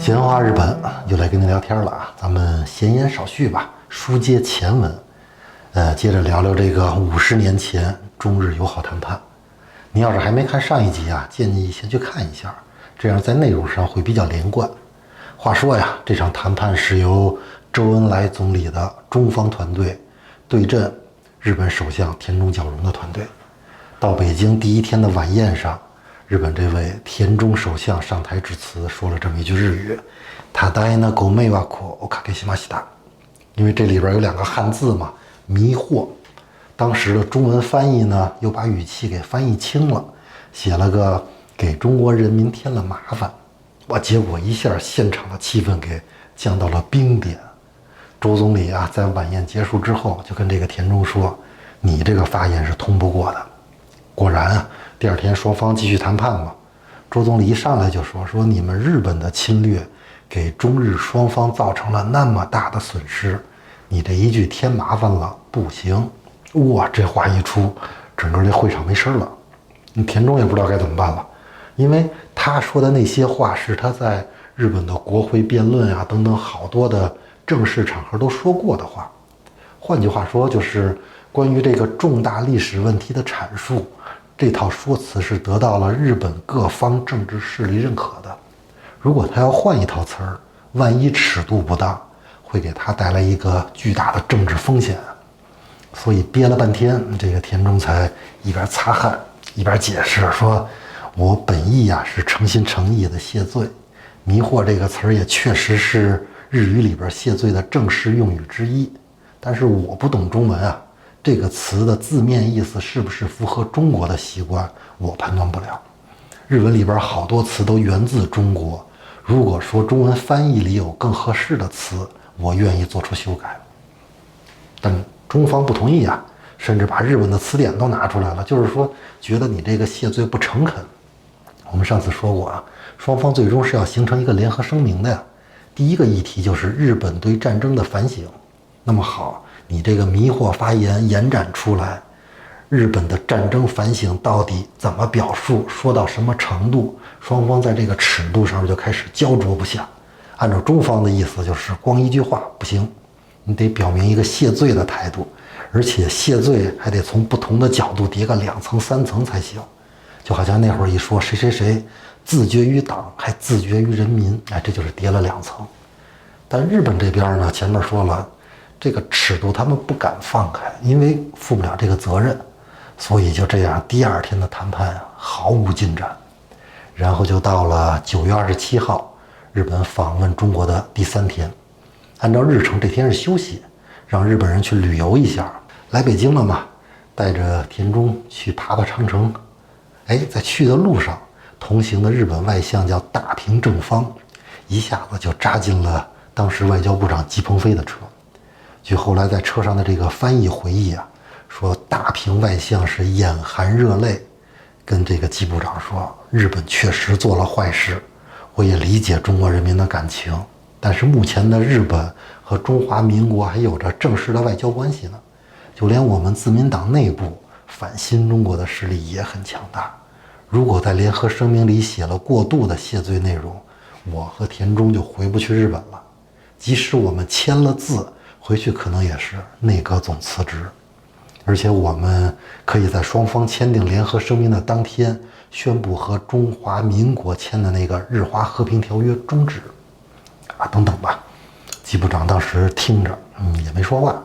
闲话日本又来跟您聊天了啊，咱们闲言少叙吧，书接前文，接着聊聊这个50年前中日友好谈判。您要是还没看上一集啊，建议先去看一下，这样在内容上会比较连贯。话说呀，这场谈判是由周恩来总理的中方团队对阵日本首相田中角荣的团队。到北京第一天的晚宴上，日本这位田中首相上台致辞，说了这么一句日语：他大なご迷惑をおかけしました。因为这里边有2个汉字嘛，迷惑。当时的中文翻译呢，又把语气给翻译轻了，写了个给中国人民添了麻烦。结果一下现场的气氛给降到了冰点。周总理啊，在晚宴结束之后，就跟这个田中说：“你这个发言是通不过的。”果然啊，第二天双方继续谈判嘛。周总理一上来就说你们日本的侵略给中日双方造成了那么大的损失，你这一句添麻烦了不行。哇，这话一出，整个这会场没声了。田中也不知道该怎么办了，因为他说的那些话是他在日本的国会辩论啊等等好多的正式场合都说过的话。换句话说，就是关于这个重大历史问题的阐述，这套说辞是得到了日本各方政治势力认可的。如果他要换一套词儿，万一尺度不当，会给他带来一个巨大的政治风险。所以憋了半天，这个田中才一边擦汗一边解释说：“我本意呀是诚心诚意的谢罪，迷惑这个词儿也确实是日语里边谢罪的正式用语之一，但是我不懂中文啊。”这个词的字面意思是不是符合中国的习惯，我判断不了。日文里边好多词都源自中国，如果说中文翻译里有更合适的词，我愿意做出修改。但中方不同意啊，甚至把日文的词典都拿出来了，就是说觉得你这个谢罪不诚恳。我们上次说过啊，双方最终是要形成一个联合声明的呀。第一个议题就是日本对战争的反省。那么好，你这个迷惑发言延展出来，日本的战争反省到底怎么表述，说到什么程度，双方在这个尺度上就开始焦灼不下。按照中方的意思，就是光一句话不行，你得表明一个谢罪的态度，而且谢罪还得从不同的角度叠个2层3层才行。就好像那会儿一说谁谁谁自绝于党还自绝于人民，这就是叠了2层。但日本这边呢，前面说了，这个尺度他们不敢放开，因为负不了这个责任，所以就这样，第2天的谈判毫无进展。然后就到了9月27号，日本访问中国的第3天。按照日程，这天是休息，让日本人去旅游一下。来北京了嘛，带着田中去爬长城。在去的路上，同行的日本外相叫大平正方，一下子就扎进了当时外交部长吉鹏飞的车。据后来在车上的这个翻译回忆啊，说大平外相是眼含热泪，跟这个吉部长说：“日本确实做了坏事，我也理解中国人民的感情，但是目前的日本和中华民国还有着正式的外交关系呢，就连我们自民党内部反新中国的势力也很强大。如果在联合声明里写了过度的谢罪内容，我和田中就回不去日本了。即使我们签了字，回去可能也是内阁总辞职，而且我们可以在双方签订联合声明的当天宣布和中华民国签的那个日华和平条约终止等等吧。”吉部长当时听着也没说话，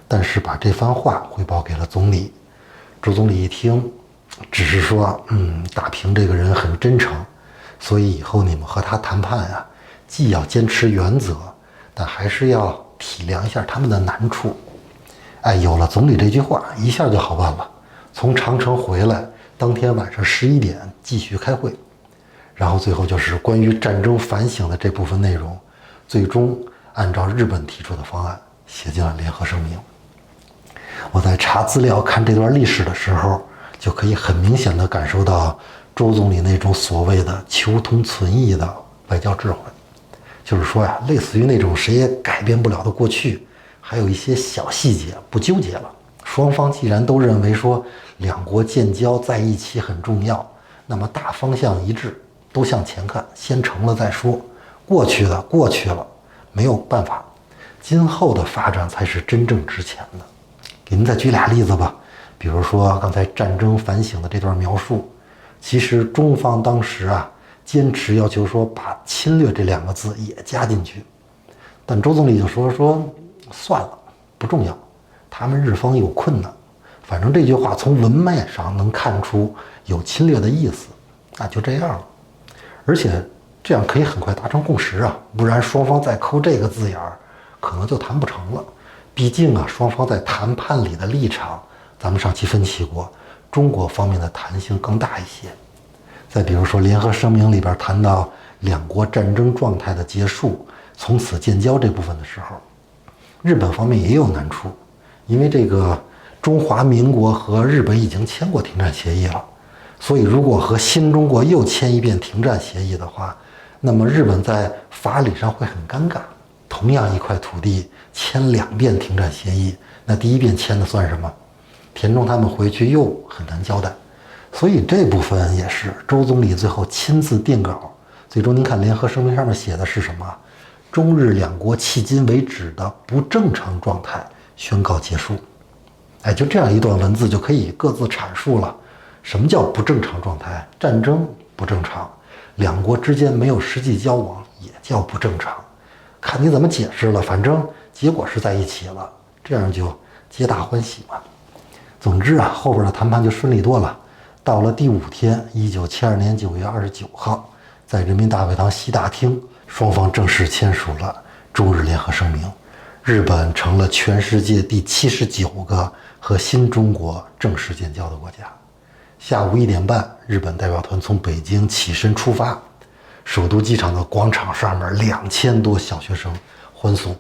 但是把这番话汇报给了总理。周总理一听，只是说大平这个人很真诚，所以以后你们和他谈判啊，既要坚持原则，但还是要体谅一下他们的难处。有了总理这句话，一下就好办了。从长城回来，当天晚上11点继续开会，然后最后就是关于战争反省的这部分内容，最终按照日本提出的方案写进了联合声明。我在查资料看这段历史的时候，就可以很明显地感受到周总理那种所谓的求同存异的外交智慧。就是说呀，类似于那种谁也改变不了的过去，还有一些小细节不纠结了。双方既然都认为说两国建交在一起很重要，那么大方向一致，都向前看，先成了再说。过去的过去了，没有办法，今后的发展才是真正值钱的。给您再举俩例子吧，比如说刚才战争反省的这段描述，其实中方当时坚持要求说把侵略这2个字也加进去，但周总理就说算了，不重要，他们日方有困难，反正这句话从文脉上能看出有侵略的意思，那就这样了。而且这样可以很快达成共识不然双方再抠这个字眼可能就谈不成了。毕竟双方在谈判里的立场，咱们上期分析过，中国方面的弹性更大一些。再比如说联合声明里边谈到两国战争状态的结束，从此建交这部分的时候，日本方面也有难处，因为这个中华民国和日本已经签过停战协议了，所以如果和新中国又签一遍停战协议的话，那么日本在法理上会很尴尬。同样一块土地签2遍停战协议，那第一遍签的算什么？田中他们回去又很难交代。所以这部分也是周总理最后亲自定稿，最终您看联合声明上面写的是什么？中日2国迄今为止的不正常状态宣告结束。就这样一段文字就可以各自阐述了什么叫不正常状态。战争不正常，2国之间没有实际交往也叫不正常，看你怎么解释了，反正结果是在一起了，这样就皆大欢喜嘛。总之后边的谈判就顺利多了。到了第5天，1972年9月29号，在人民大会堂西大厅，双方正式签署了中日联合声明，日本成了全世界第79个和新中国正式建交的国家。下午1点半，日本代表团从北京起身出发，首都机场的广场上面2000多小学生欢送，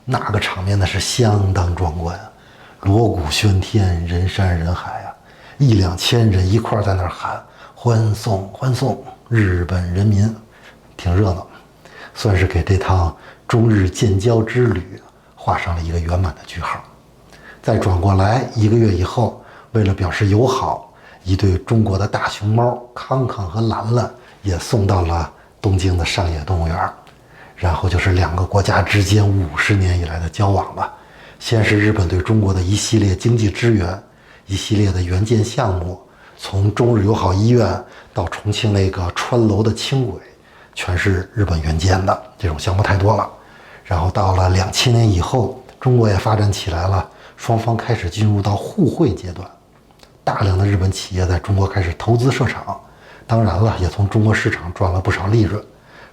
那个场面那是相当壮观锣鼓喧天，人山人海1-2千人一块儿在那儿喊欢送欢送日本人民，挺热闹，算是给这趟中日建交之旅画上了一个圆满的句号。再转过来1个月以后，为了表示友好，一对中国的大熊猫康康和兰兰也送到了东京的上野动物园。然后就是2个国家之间50年以来的交往吧。先是日本对中国的一系列经济支援，一系列的援建项目，从中日友好医院到重庆那个川楼的轻轨，全是日本援建的，这种项目太多了。然后到了2000年以后，中国也发展起来了，双方开始进入到互惠阶段，大量的日本企业在中国开始投资设厂，当然了，也从中国市场赚了不少利润。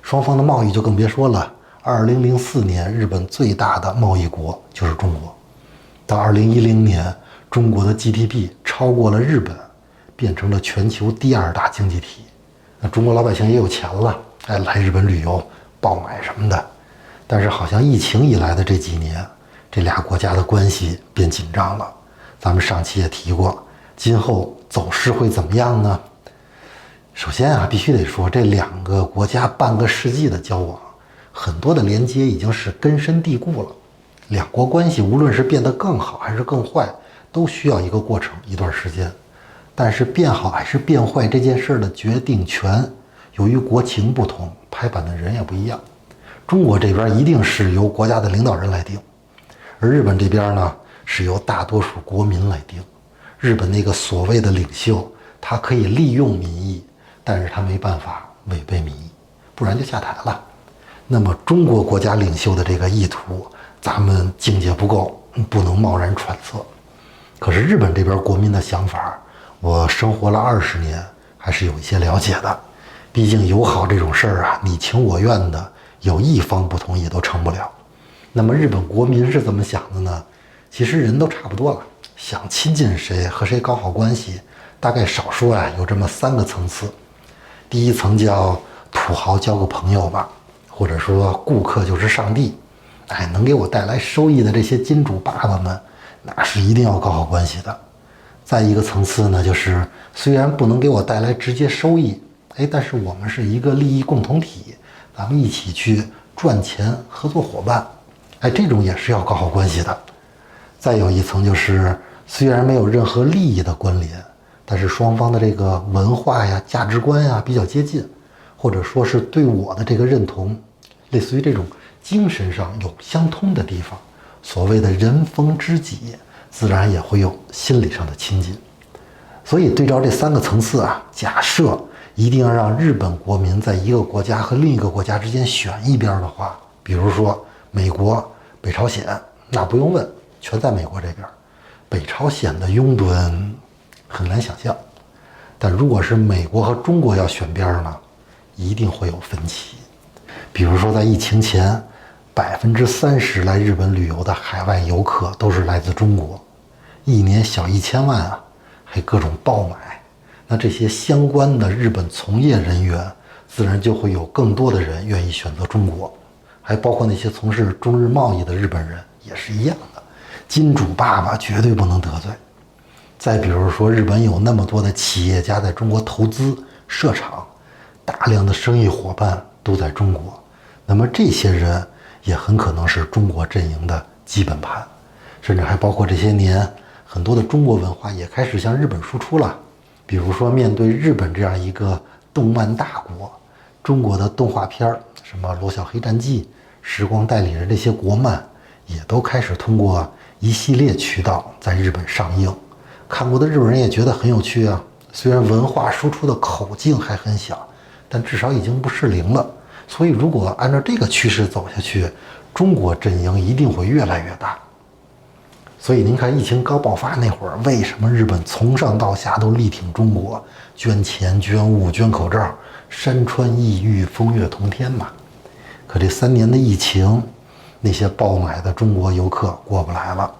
双方的贸易就更别说了，2004年日本最大的贸易国就是中国，到2010年中国的 GDP 超过了日本，变成了全球第2大经济体。那中国老百姓也有钱了，来日本旅游爆买什么的。但是好像疫情以来的这几年，这俩国家的关系变紧张了。咱们上期也提过，今后走势会怎么样呢？首先必须得说，这2个国家半个世纪的交往，很多的连接已经是根深蒂固了。2国关系无论是变得更好还是更坏，都需要一个过程，一段时间。但是变好还是变坏这件事的决定权，由于国情不同，拍板的人也不一样。中国这边一定是由国家的领导人来定，而日本这边呢，是由大多数国民来定。日本那个所谓的领袖，他可以利用民意，但是他没办法违背民意，不然就下台了。那么中国国家领袖的这个意图，咱们境界不够，不能贸然揣测。可是日本这边国民的想法，我生活了20年，还是有一些了解的。毕竟友好这种事儿你情我愿的，有一方不同意都成不了。那么日本国民是怎么想的呢？其实人都差不多了，想亲近谁，和谁搞好关系，大概少说有这么3个层次。第一层叫土豪交个朋友吧，或者说顾客就是上帝，能给我带来收益的这些金主爸爸们，那是一定要搞好关系的。再一个层次呢，就是虽然不能给我带来直接收益，但是我们是一个利益共同体，咱们一起去赚钱，合作伙伴，这种也是要搞好关系的。再有一层就是，虽然没有任何利益的关联，但是双方的这个文化价值观比较接近，或者说是对我的这个认同类似于这种精神上有相通的地方，所谓的人逢知己，自然也会有心理上的亲近。所以对照这3个层次啊，假设一定要让日本国民在一个国家和另一个国家之间选一边的话，比如说美国、北朝鲜，那不用问，全在美国这边。北朝鲜的拥趸很难想象，但如果是美国和中国要选边呢，一定会有分歧。比如说在疫情前，30%来日本旅游的海外游客都是来自中国，一年小1000万啊，还各种爆买。那这些相关的日本从业人员，自然就会有更多的人愿意选择中国，还包括那些从事中日贸易的日本人也是一样的。金主爸爸绝对不能得罪。再比如说，日本有那么多的企业家在中国投资设厂，大量的生意伙伴都在中国，那么这些人也很可能是中国阵营的基本盘，甚至还包括这些年很多的中国文化也开始向日本输出了。比如说，面对日本这样一个动漫大国，中国的动画片什么《罗小黑战记》《时光代理人》这些国漫，也都开始通过一系列渠道在日本上映。看过的日本人也觉得很有趣啊，虽然文化输出的口径还很小，但至少已经不是零了。所以如果按照这个趋势走下去，中国阵营一定会越来越大。所以您看疫情刚爆发那会儿，为什么日本从上到下都力挺中国，捐钱捐物捐口罩，山川异域风月同天嘛。可这3年的疫情，那些爆买的中国游客过不来了，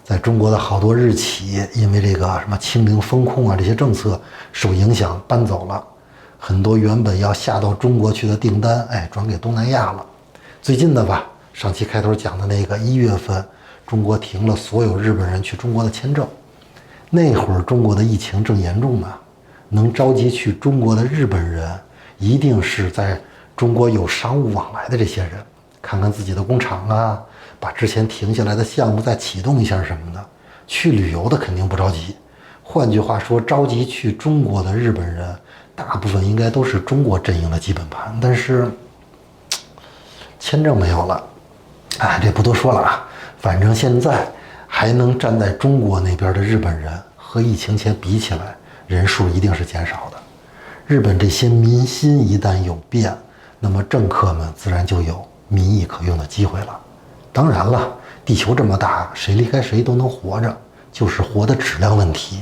在中国的好多日企因为这个什么清零风控啊这些政策受影响搬走了，很多原本要下到中国去的订单转给东南亚了。最近的吧，上期开头讲的那个1月份中国停了所有日本人去中国的签证，那会儿中国的疫情正严重呢，能着急去中国的日本人一定是在中国有商务往来的这些人，看看自己的工厂啊，把之前停下来的项目再启动一下什么的。去旅游的肯定不着急，换句话说，着急去中国的日本人大部分应该都是中国阵营的基本盘，但是签证没有了，这不多说了啊。反正现在还能站在中国那边的日本人和疫情前比起来，人数一定是减少的。日本这些民心一旦有变，那么政客们自然就有民意可用的机会了。当然了，地球这么大，谁离开谁都能活着，就是活的质量问题。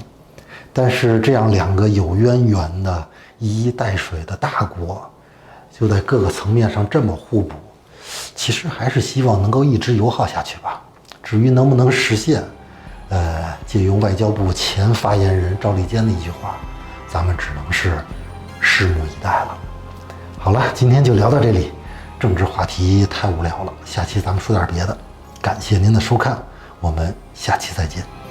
但是这样2个有渊源的一衣带水的大国，就在各个层面上这么互补，其实还是希望能够一直友好下去吧。至于能不能实现，借用外交部前发言人赵立坚的一句话，咱们只能是拭目以待了。好了，今天就聊到这里，政治话题太无聊了，下期咱们说点别的。感谢您的收看，我们下期再见。